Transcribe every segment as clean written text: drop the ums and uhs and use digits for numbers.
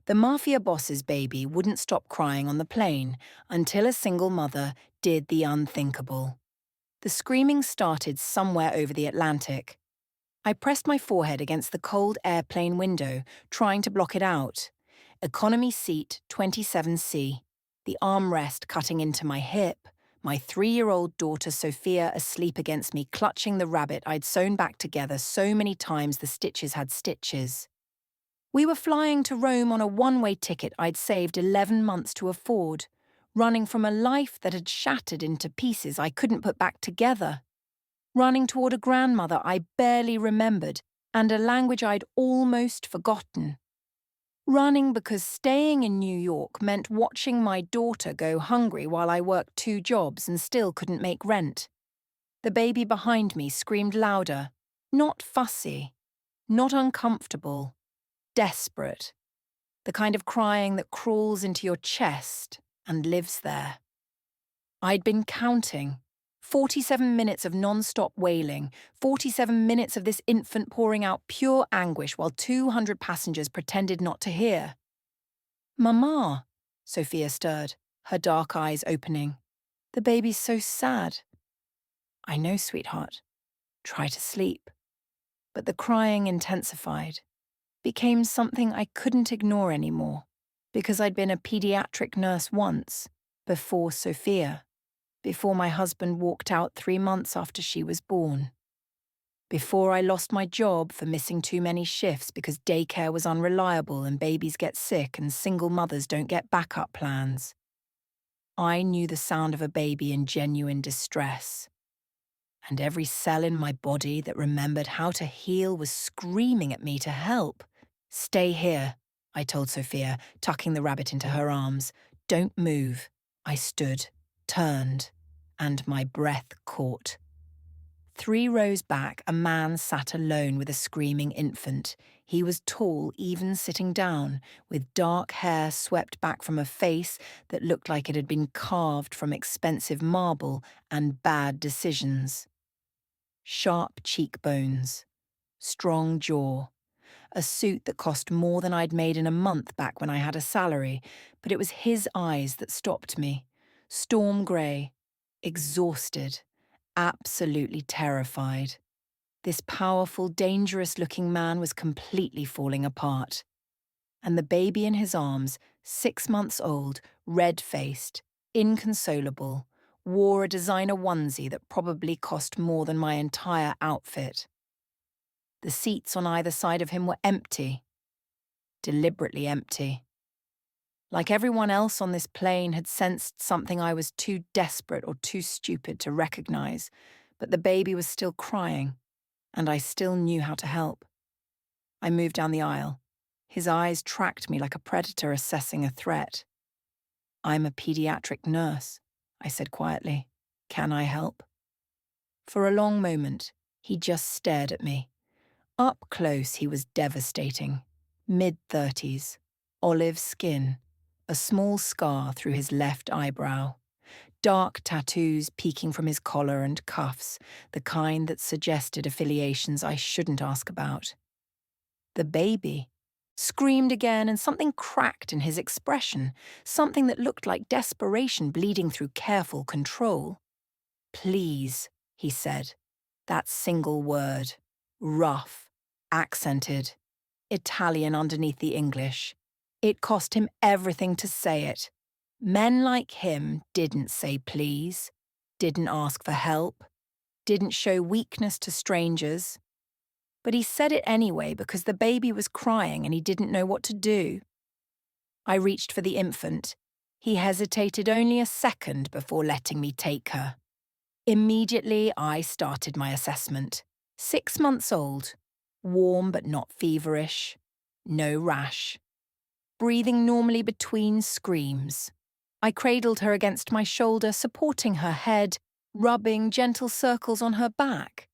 The Mafia boss's baby wouldn't stop crying on the plane until a single mother did the unthinkable. The screaming started somewhere over the Atlantic. I pressed my forehead against the cold airplane window, trying to block it out. Economy seat 27C, the armrest cutting into my hip, my 3-year-old daughter Sophia asleep against me, clutching the rabbit I'd sewn back together so many times the stitches had stitches. We were flying to Rome on a one-way ticket I'd saved 11 months to afford, running from a life that had shattered into pieces I couldn't put back together. Running toward a grandmother I barely remembered and a language I'd almost forgotten. Running because staying in New York meant watching my daughter go hungry while I worked 2 jobs and still couldn't make rent. The baby behind me screamed louder, not fussy, not uncomfortable, desperate. The kind of crying that crawls into your chest and lives there. I'd been counting. 47 minutes of non-stop wailing, 47 minutes of this infant pouring out pure anguish while 200 passengers pretended not to hear. "Mama," Sophia stirred, her dark eyes opening. "The baby's so sad." "I know, sweetheart. Try to sleep." But the crying intensified, became something I couldn't ignore anymore, because I'd been a pediatric nurse once, before Sophia. Before my husband walked out 3 months after she was born. Before I lost my job for missing too many shifts because daycare was unreliable and babies get sick and single mothers don't get backup plans. I knew the sound of a baby in genuine distress. And every cell in my body that remembered how to heal was screaming at me to help. "Stay here," I told Sophia, tucking the rabbit into her arms. "Don't move." I stood, turned, and my breath caught. 3 rows back, a man sat alone with a screaming infant. He was tall, even sitting down, with dark hair swept back from a face that looked like it had been carved from expensive marble and bad decisions. Sharp cheekbones, strong jaw, a suit that cost more than I'd made in a month back when I had a salary, but it was his eyes that stopped me. Storm grey, exhausted, absolutely terrified. This powerful, dangerous-looking man was completely falling apart. And the baby in his arms, 6 months old, red-faced, inconsolable, wore a designer onesie that probably cost more than my entire outfit. The seats on either side of him were empty, deliberately empty. Like everyone else on this plane had sensed something I was too desperate or too stupid to recognize, but the baby was still crying, and I still knew how to help. I moved down the aisle. His eyes tracked me like a predator assessing a threat. "I'm a pediatric nurse," I said quietly. "Can I help?" For a long moment, he just stared at me. Up close, he was devastating. Mid-30s, olive skin, a small scar through his left eyebrow, dark tattoos peeking from his collar and cuffs, the kind that suggested affiliations I shouldn't ask about. The baby screamed again, and something cracked in his expression, something that looked like desperation bleeding through careful control. "Please," he said. That single word, rough, accented, Italian underneath the English. It cost him everything to say it. Men like him didn't say please, didn't ask for help, didn't show weakness to strangers. But he said it anyway because the baby was crying and he didn't know what to do. I reached for the infant. He hesitated only a second before letting me take her. Immediately, I started my assessment. 6 months old, warm but not feverish, no rash. Breathing normally between screams. I cradled her against my shoulder, supporting her head, rubbing gentle circles on her back.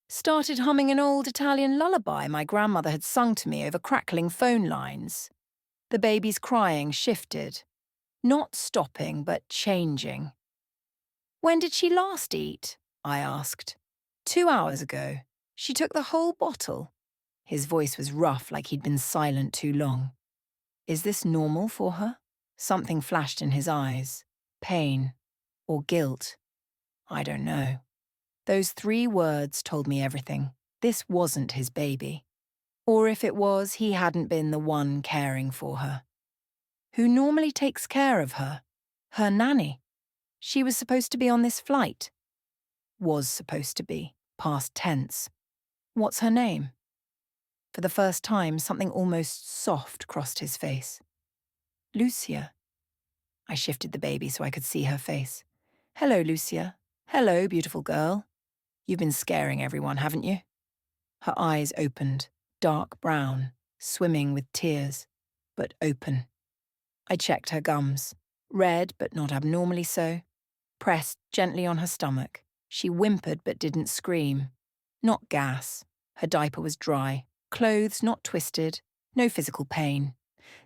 Started humming an old Italian lullaby my grandmother had sung to me over crackling phone lines. The baby's crying shifted, not stopping but changing. "When did she last eat?" I asked. 2 hours ago. She took the whole bottle." His voice was rough, like he'd been silent too long. Is this normal for her? Something flashed in his eyes. Pain. Or guilt. I don't know. Those 3 words told me everything. This wasn't his baby. Or if it was, he hadn't been the one caring for her. Who normally takes care of her? Her nanny. She was supposed to be on this flight. Was supposed to be. Past tense. What's her name? For the first time, something almost soft crossed his face. Lucia. I shifted the baby so I could see her face. Hello, Lucia. Hello, beautiful girl. You've been scaring everyone, haven't you? Her eyes opened, dark brown, swimming with tears, but open. I checked her gums, red but not abnormally so, pressed gently on her stomach. She whimpered but didn't scream. Not gas. Her diaper was dry, clothes not twisted, no physical pain.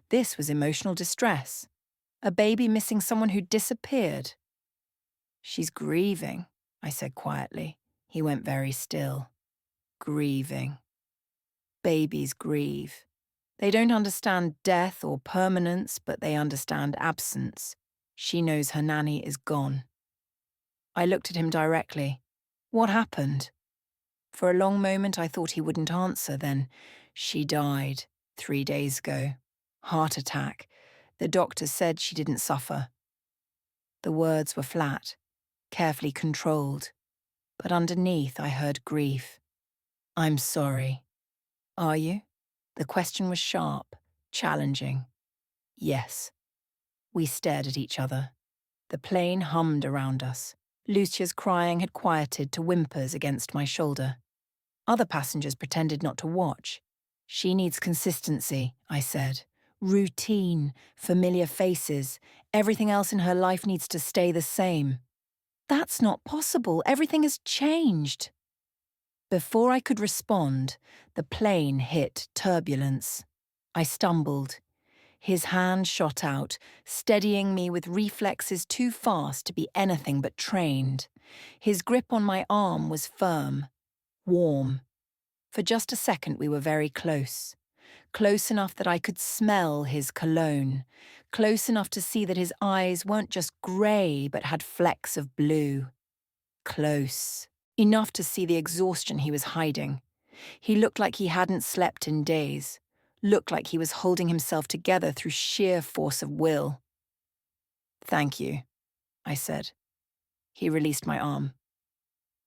This was emotional distress. A baby missing someone who disappeared. She's grieving, I said quietly. He went very still. Grieving. Babies grieve. They don't understand death or permanence, but they understand absence. She knows her nanny is gone. I looked at him directly. What happened? For a long moment I thought he wouldn't answer, then she died 3 days ago. Heart attack. The doctor said she didn't suffer. The words were flat, carefully controlled, but underneath I heard grief. I'm sorry. Are you? The question was sharp, challenging. Yes. We stared at each other. The plane hummed around us. Lucia's crying had quieted to whimpers against my shoulder. Other passengers pretended not to watch. She needs consistency, I said. Routine, familiar faces. Everything else in her life needs to stay the same. That's not possible. Everything has changed. Before I could respond, the plane hit turbulence. I stumbled. His hand shot out, steadying me with reflexes too fast to be anything but trained. His grip on my arm was firm, warm. For just a second we were very close. Close enough that I could smell his cologne. Close enough to see that his eyes weren't just grey but had flecks of blue. Close. Enough to see the exhaustion he was hiding. He looked like he hadn't slept in days. Looked like he was holding himself together through sheer force of will. Thank you, I said. He released my arm.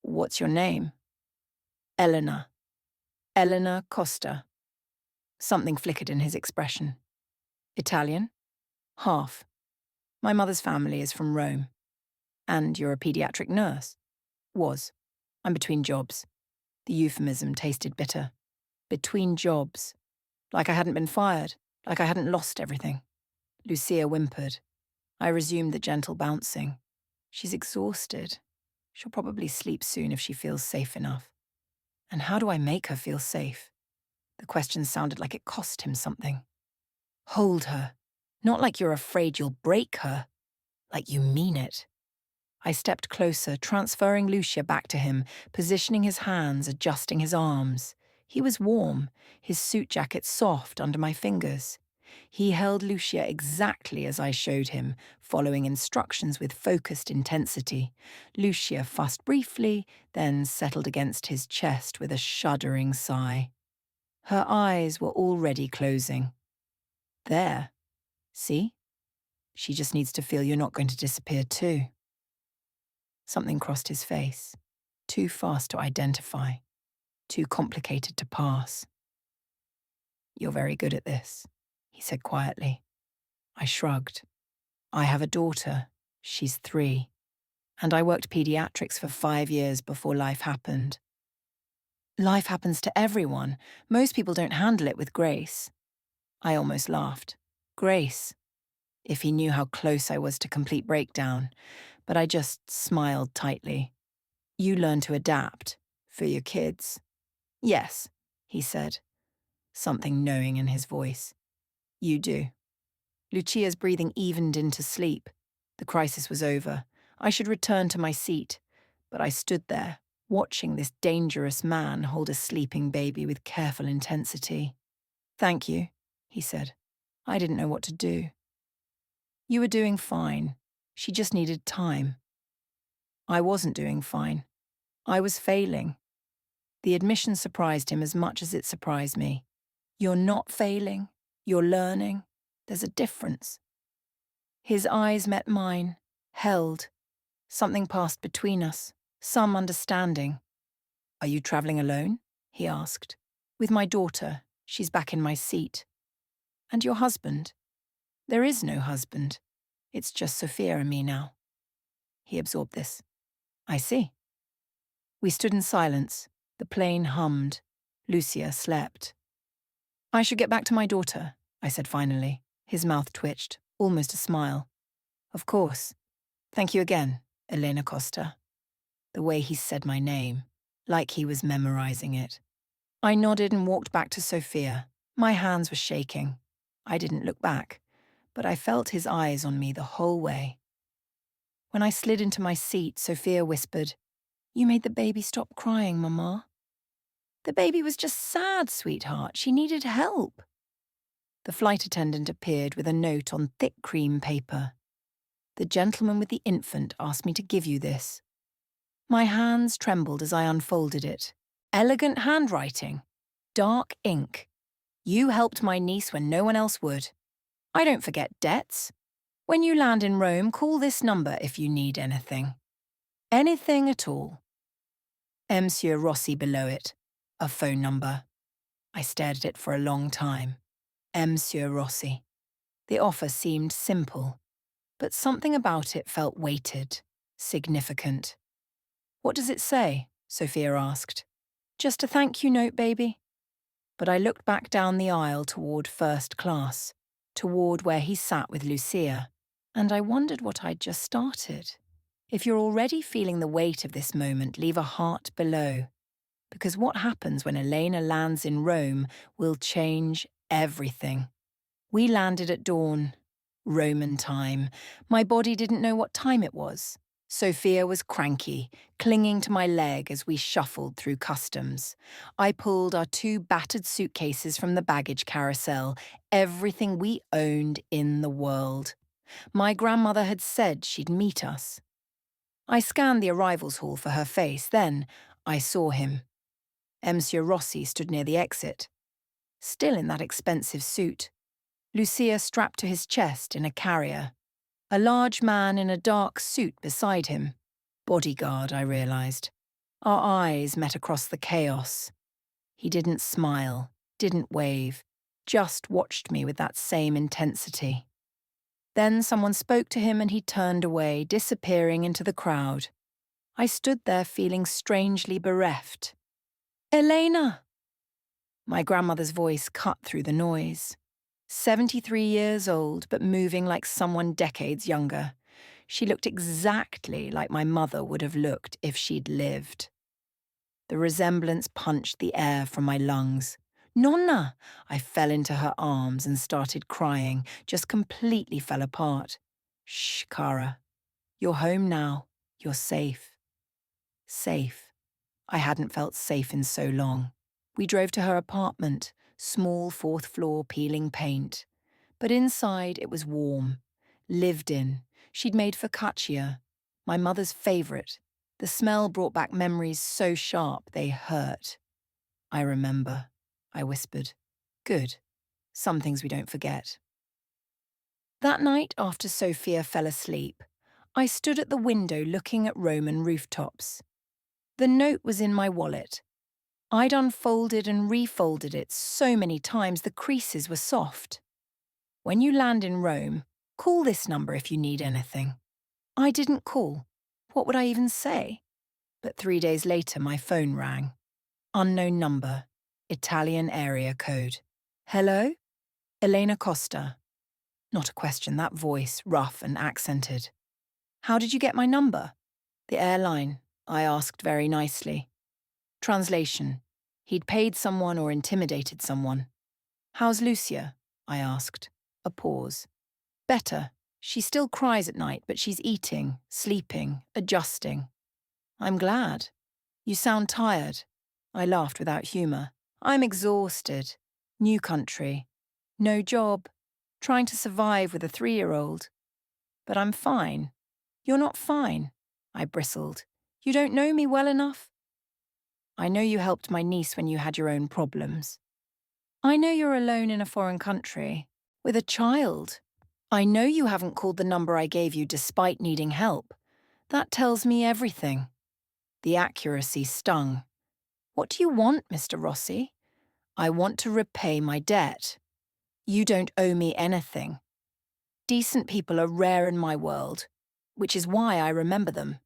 What's your name? Elena. Elena Costa. Something flickered in his expression. Italian? Half. My mother's family is from Rome. And you're a pediatric nurse? Was. I'm between jobs. The euphemism tasted bitter. Between jobs. Like I hadn't been fired. Like I hadn't lost everything. Lucia whimpered. I resumed the gentle bouncing. She's exhausted. She'll probably sleep soon if she feels safe enough. And how do I make her feel safe? The question sounded like it cost him something. Hold her. Not like you're afraid you'll break her. Like you mean it. I stepped closer, transferring Lucia back to him, positioning his hands, adjusting his arms. He was warm, his suit jacket soft under my fingers. He held Lucia exactly as I showed him, following instructions with focused intensity. Lucia fussed briefly, then settled against his chest with a shuddering sigh. Her eyes were already closing. There. See? She just needs to feel you're not going to disappear too. Something crossed his face. Too fast to identify. Too complicated to pass. You're very good at this, he said quietly. I shrugged. I have a daughter. She's 3. And I worked pediatrics for 5 years before life happened. Life happens to everyone. Most people don't handle it with grace. I almost laughed. Grace. If he knew how close I was to complete breakdown. But I just smiled tightly. You learn to adapt. For your kids. Yes, he said. Something knowing in his voice. You do. Lucia's breathing evened into sleep. The crisis was over. I should return to my seat. But I stood there, watching this dangerous man hold a sleeping baby with careful intensity. Thank you, he said. I didn't know what to do. You were doing fine. She just needed time. I wasn't doing fine. I was failing. The admission surprised him as much as it surprised me. You're not failing. You're learning. There's a difference. His eyes met mine, held. Something passed between us, some understanding. Are you travelling alone? He asked. With my daughter. She's back in my seat. And your husband? There is no husband. It's just Sophia and me now. He absorbed this. I see. We stood in silence. The plane hummed. Lucia slept. I should get back to my daughter, I said finally. His mouth twitched, almost a smile. Of course. Thank you again, Elena Costa. The way he said my name, like he was memorizing it. I nodded and walked back to Sophia. My hands were shaking. I didn't look back, but I felt his eyes on me the whole way. When I slid into my seat, Sophia whispered, You made the baby stop crying, Mama. The baby was just sad, sweetheart. She needed help. The flight attendant appeared with a note on thick cream paper. The gentleman with the infant asked me to give you this. My hands trembled as I unfolded it. Elegant handwriting. Dark ink. You helped my niece when no one else would. I don't forget debts. When you land in Rome, call this number if you need anything. Anything at all. Monsieur Rossi below it. A phone number. I stared at it for a long time. Monsieur Rossi. The offer seemed simple, but something about it felt weighted, significant. What does it say? Sophia asked. Just a thank you note, baby. But I looked back down the aisle toward first class, toward where he sat with Lucia, and I wondered what I'd just started. If you're already feeling the weight of this moment, leave a heart below, because what happens when Elena lands in Rome will change everything. We landed at dawn, Roman time. My body didn't know what time it was. Sophia was cranky, clinging to my leg as we shuffled through customs. I pulled our 2 battered suitcases from the baggage carousel, everything we owned in the world. My grandmother had said she'd meet us. I scanned the arrivals hall for her face, then I saw him. Monsieur Rossi stood near the exit, still in that expensive suit. Lucia strapped to his chest in a carrier. A large man in a dark suit beside him. Bodyguard, I realized. Our eyes met across the chaos. He didn't smile, didn't wave, just watched me with that same intensity. Then someone spoke to him and he turned away, disappearing into the crowd. I stood there feeling strangely bereft. Elena! My grandmother's voice cut through the noise. 73 years old, but moving like someone decades younger. She looked exactly like my mother would have looked if she'd lived. The resemblance punched the air from my lungs. Nonna! I fell into her arms and started crying, just completely fell apart. Shh, Cara. You're home now. You're safe. Safe. I hadn't felt safe in so long. We drove to her apartment, small 4th floor peeling paint. But inside it was warm, lived in. She'd made focaccia, my mother's favourite. The smell brought back memories so sharp they hurt. I remember, I whispered. Good. Some things we don't forget. That night after Sophia fell asleep, I stood at the window looking at Roman rooftops. The note was in my wallet. I'd unfolded and refolded it so many times the creases were soft. When you land in Rome, call this number if you need anything. I didn't call. What would I even say? But 3 days later, my phone rang. Unknown number. Italian area code. Hello? Elena Costa. Not a question, that voice, rough and accented. How did you get my number? The airline, I asked very nicely. Translation. He'd paid someone or intimidated someone. How's Lucia? I asked. A pause. Better. She still cries at night, but she's eating, sleeping, adjusting. I'm glad. You sound tired. I laughed without humour. I'm exhausted. New country. No job. trying to survive with a 3-year-old. But I'm fine. You're not fine, I bristled. You don't know me well enough? I know you helped my niece when you had your own problems. I know you're alone in a foreign country, with a child. I know you haven't called the number I gave you despite needing help. That tells me everything. The accuracy stung. What do you want, Mr. Rossi? I want to repay my debt. You don't owe me anything. Decent people are rare in my world, which is why I remember them.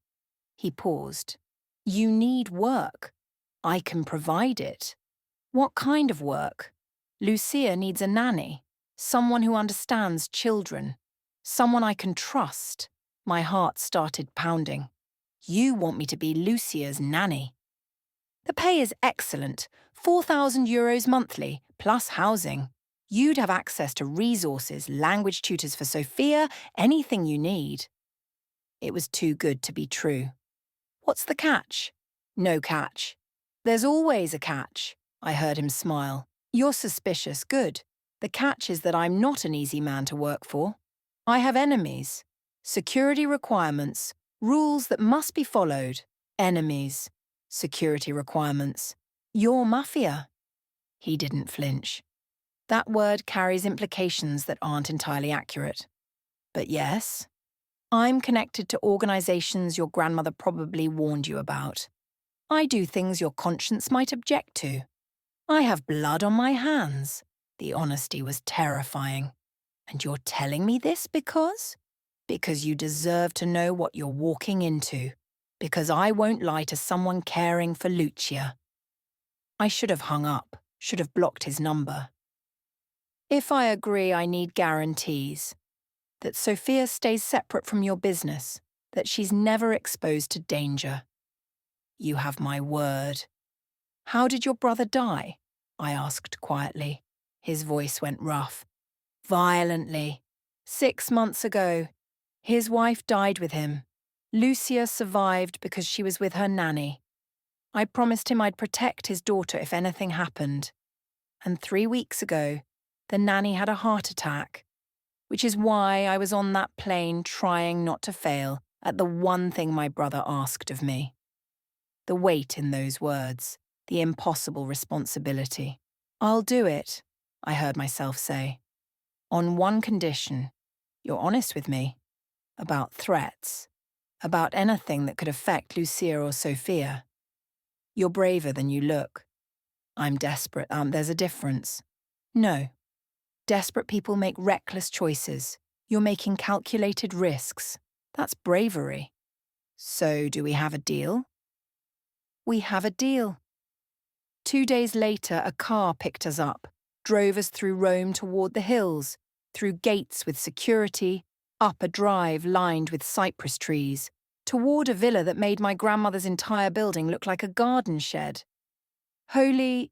He paused. You need work. I can provide it. What kind of work? Lucia needs a nanny, someone who understands children, someone I can trust. My heart started pounding. You want me to be Lucia's nanny? The pay is excellent, €4,000 monthly, plus housing. You'd have access to resources, language tutors for Sophia, anything you need. It was too good to be true. What's the catch? No catch. There's always a catch. I heard him smile. You're suspicious, good. The catch is that I'm not an easy man to work for. I have enemies. Security requirements. Rules that must be followed. Enemies. Security requirements. You're Mafia. He didn't flinch. That word carries implications that aren't entirely accurate. But yes, I'm connected to organizations your grandmother probably warned you about. I do things your conscience might object to. I have blood on my hands. The honesty was terrifying. And you're telling me this because? Because you deserve to know what you're walking into. Because I won't lie to someone caring for Lucia. I should have hung up, should have blocked his number. If I agree, I need guarantees. That Sophia stays separate from your business, that she's never exposed to danger. You have my word. How did your brother die? I asked quietly. His voice went rough. Violently. 6 months ago. His wife died with him. Lucia survived because she was with her nanny. I promised him I'd protect his daughter if anything happened. And 3 weeks ago, the nanny had a heart attack, which is why I was on that plane trying not to fail at the one thing my brother asked of me. The weight in those words, the impossible responsibility. I'll do it, I heard myself say. On one condition, you're honest with me. About threats. About anything that could affect Lucia or Sophia. You're braver than you look. I'm desperate. There's a difference. No. Desperate people make reckless choices. You're making calculated risks. That's bravery. So, do we have a deal? We have a deal. 2 days later, a car picked us up, drove us through Rome toward the hills, through gates with security, up a drive lined with cypress trees, toward a villa that made my grandmother's entire building look like a garden shed. Holy...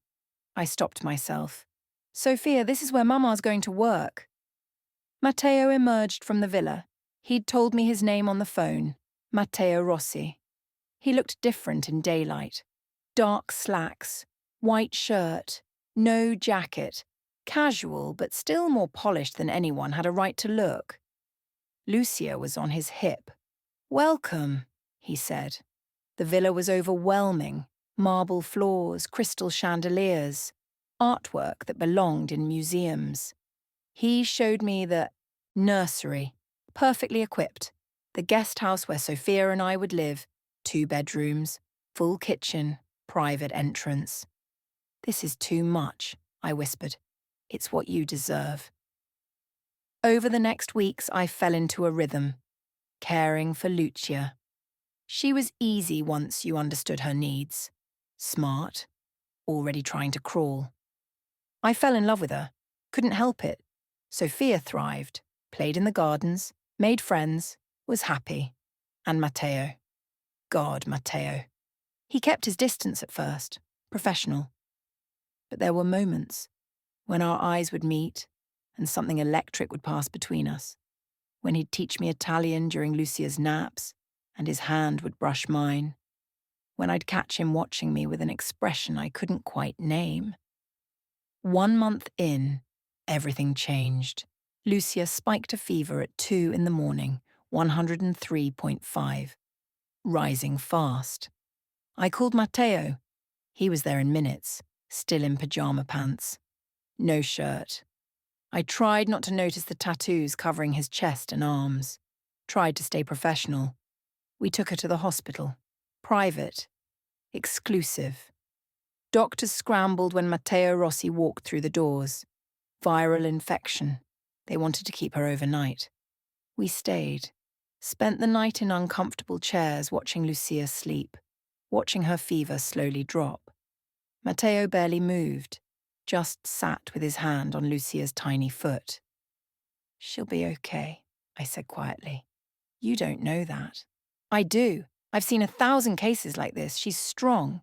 I stopped myself. Sophia, this is where Mama's going to work. Matteo emerged from the villa. He'd told me his name on the phone, Matteo Rossi. He looked different in daylight. Dark slacks, white shirt, no jacket, casual but still more polished than anyone had a right to look. Lucia was on his hip. Welcome, he said. The villa was overwhelming. Marble floors, crystal chandeliers, artwork that belonged in museums. He showed me the nursery, perfectly equipped, the guest house where Sophia and I would live, 2 bedrooms, full kitchen, private entrance. This is too much, I whispered. It's what you deserve. Over the next weeks, I fell into a rhythm, caring for Lucia. She was easy once you understood her needs. Smart, already trying to crawl. I fell in love with her, couldn't help it. Sophia thrived, played in the gardens, made friends, was happy. And Matteo. God, Matteo. He kept his distance at first, professional. But there were moments when our eyes would meet and something electric would pass between us. When he'd teach me Italian during Lucia's naps and his hand would brush mine. When I'd catch him watching me with an expression I couldn't quite name. 1 month in, everything changed. Lucia spiked a fever at 2 in the morning, 103.5, rising fast. I called Matteo. He was there in minutes, still in pajama pants. No shirt. I tried not to notice the tattoos covering his chest and arms. Tried to stay professional. We took her to the hospital. Private. Exclusive. Doctors scrambled when Matteo Rossi walked through the doors. Viral infection. They wanted to keep her overnight. We stayed. Spent the night in uncomfortable chairs watching Lucia sleep, watching her fever slowly drop. Matteo barely moved, just sat with his hand on Lucia's tiny foot. "She'll be okay," I said quietly. "You don't know that." "I do. I've seen 1,000 cases like this. She's strong."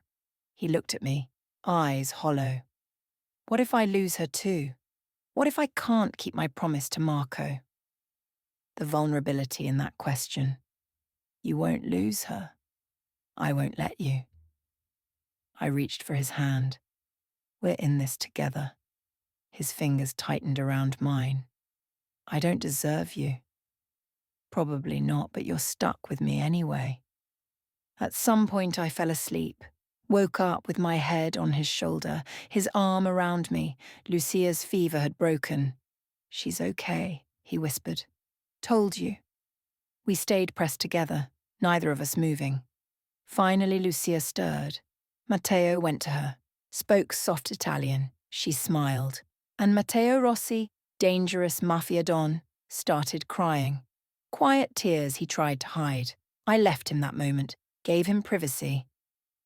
He looked at me, eyes hollow. "What if I lose her too? What if I can't keep my promise to Marco?" The vulnerability in that question. "You won't lose her. I won't let you." I reached for his hand. "We're in this together." His fingers tightened around mine. "I don't deserve you." "Probably not, but you're stuck with me anyway." At some point I fell asleep, woke up with my head on his shoulder, his arm around me. Lucia's fever had broken. "She's okay," he whispered. "Told you." We stayed pressed together, neither of us moving. Finally Lucia stirred. Matteo went to her, spoke soft Italian. She smiled. And Matteo Rossi, dangerous Mafia don, started crying. Quiet tears he tried to hide. I left him that moment, gave him privacy.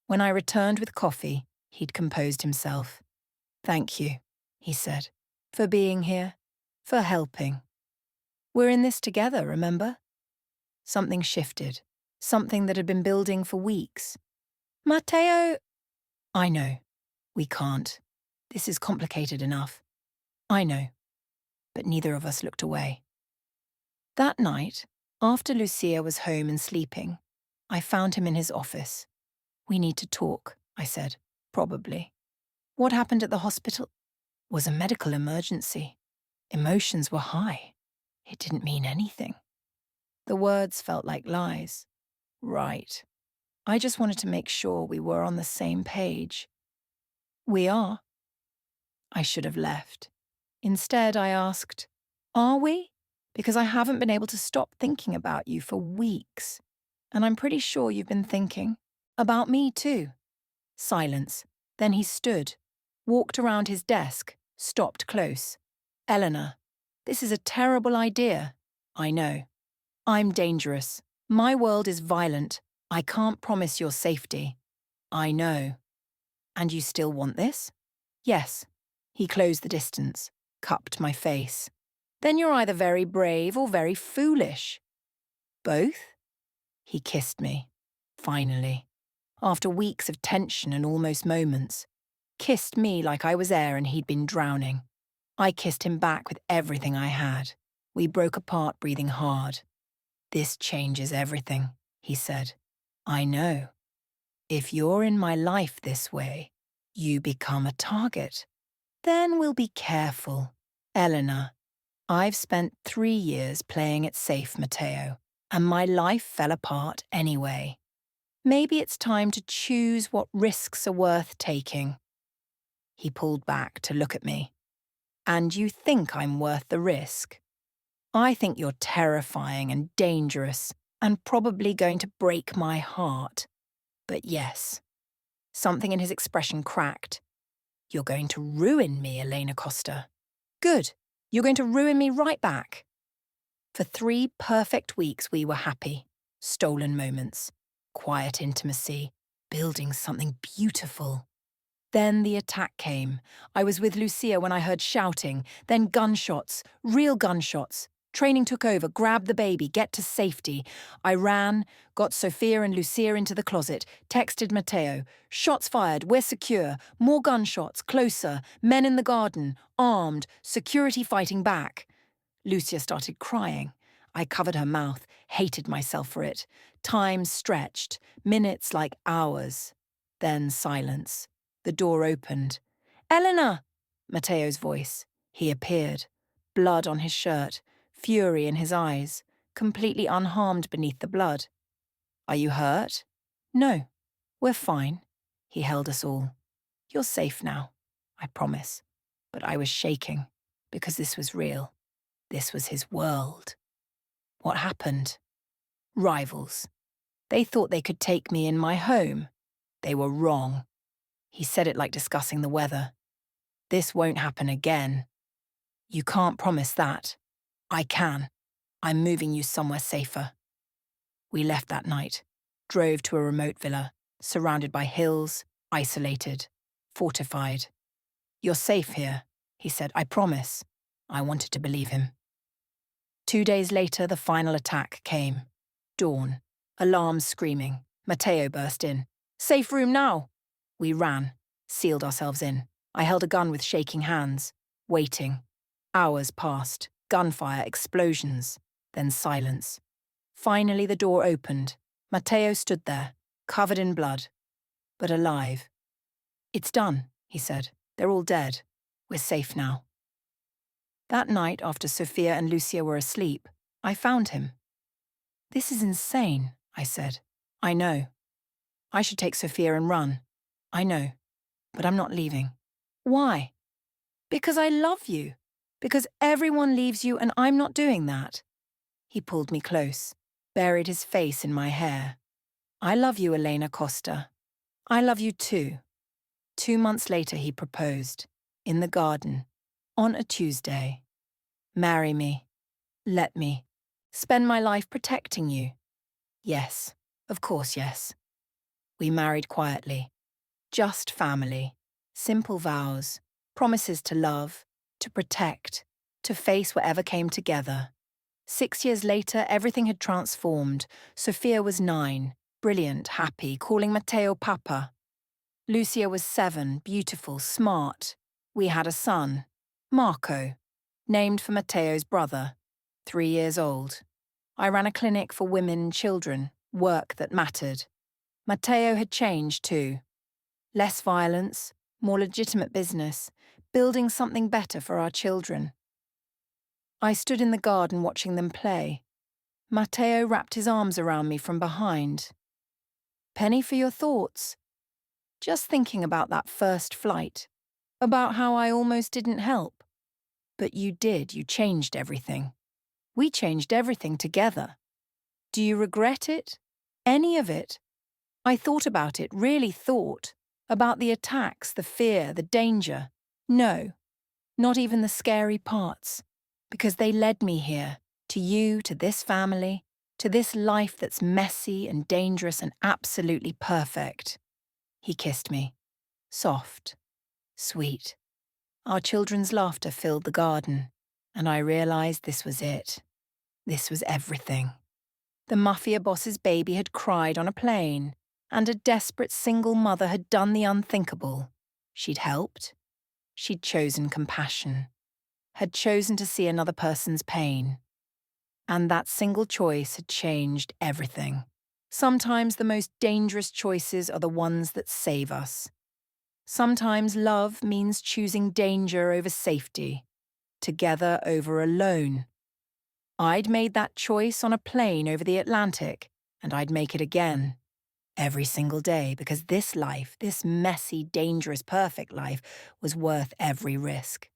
When I returned with coffee, he'd composed himself. "Thank you," he said, "for being here, for helping. We're in this together, remember?" Something shifted, something that had been building for weeks. "Matteo—" "I know. We can't. This is complicated enough. I know." But neither of us looked away. That night, after Lucia was home and sleeping, I found him in his office. "We need to talk," I said. "Probably." What happened at the hospital was a medical emergency. Emotions were high. It didn't mean anything. The words felt like lies. Right. I just wanted to make sure we were on the same page. "We are." I should have left. Instead, I asked, "Are we? Because I haven't been able to stop thinking about you for weeks. And I'm pretty sure you've been thinking about me too." Silence. Then he stood, walked around his desk, stopped close. "Elena, this is a terrible idea." "I know. I'm dangerous. My world is violent. I can't promise your safety." "I know." "And you still want this?" "Yes." He closed the distance, cupped my face. "Then you're either very brave or very foolish." "Both?" He kissed me. Finally. After weeks of tension and almost moments. Kissed me like I was air and he'd been drowning. I kissed him back with everything I had. We broke apart, breathing hard. "This changes everything," he said. "I know. If you're in my life this way, you become a target. Then we'll be careful. Elena, I've spent 3 years playing it safe, Matteo, and my life fell apart anyway. Maybe it's time to choose what risks are worth taking." He pulled back to look at me. "And you think I'm worth the risk?" "I think you're terrifying and dangerous and probably going to break my heart. But yes." Something in his expression cracked. "You're going to ruin me, Elena Costa." "Good. You're going to ruin me right back." For 3 perfect weeks we were happy. Stolen moments. Quiet intimacy. Building something beautiful. Then the attack came. I was with Lucia when I heard shouting, then gunshots, real gunshots. Training took over, grab the baby, get to safety. I ran, got Sophia and Lucia into the closet, texted Matteo. "Shots fired, we're secure. More gunshots, closer, men in the garden, armed, security fighting back." Lucia started crying. I covered her mouth, hated myself for it. Time stretched, minutes like hours. Then silence. The door opened. "Elena!" Matteo's voice. He appeared. blood on his shirt, fury in his eyes, completely unharmed beneath the blood. "Are you hurt?" "No, we're fine." He held us all. "You're safe now, I promise." But I was shaking, because this was real. This was his world. What happened? Rivals. They thought they could take me in my home. They were wrong. He said it like discussing the weather. "This won't happen again." "You can't promise that." "I can. I'm moving you somewhere safer." We left that night, drove to a remote villa, surrounded by hills, isolated, fortified. "You're safe here," he said. "I promise." I wanted to believe him. 2 days later, the final attack came. Dawn. Alarms screaming. Matteo burst in. "Safe room now!" We ran, sealed ourselves in. I held a gun with shaking hands, waiting. Hours passed. Gunfire, explosions, then silence. Finally, the door opened. Matteo stood there, covered in blood, but alive. "It's done," he said. "They're all dead. We're safe now." That night, after Sophia and Lucia were asleep, I found him. "This is insane," I said. "I know. I should take Sophia and run. I know. But I'm not leaving." "Why?" "Because I love you. Because everyone leaves you and I'm not doing that." He pulled me close, buried his face in my hair. "I love you, Elena Costa. I love you too." 2 months later, he proposed, in the garden, on a Tuesday. "Marry me. Let me. Spend my life protecting you." Yes, of course, yes. We married quietly. Just family. Simple vows. Promises to love, to protect, to face whatever came together. 6 years later, everything had transformed. Sophia was 9, brilliant, happy, calling Matteo Papa. Lucia was 7, beautiful, smart. We had a son, Marco, named for Matteo's brother, 3 years old. I ran a clinic for women and children, work that mattered. Matteo had changed too. Less violence, more legitimate business, building something better for our children. I stood in the garden watching them play. Matteo wrapped his arms around me from behind. "Penny for your thoughts." Just thinking about that first flight, about how I almost didn't help. But you did, you changed everything. We changed everything together. Do you regret it? Any of it? I thought about it, really thought. About the attacks, the fear, the danger. No, not even the scary parts. Because they led me here, to you, to this family, to this life that's messy and dangerous and absolutely perfect. He kissed me. Soft. Sweet. Our children's laughter filled the garden, and I realized this was it. This was everything. The Mafia boss's baby had cried on a plane, and a desperate single mother had done the unthinkable. She'd helped. She'd chosen compassion. Had chosen to see another person's pain. And that single choice had changed everything. Sometimes the most dangerous choices are the ones that save us. Sometimes love means choosing danger over safety, together over alone. I'd made that choice on a plane over the Atlantic, and I'd make it again. Every single day, because this life, this messy, dangerous, perfect life, was worth every risk.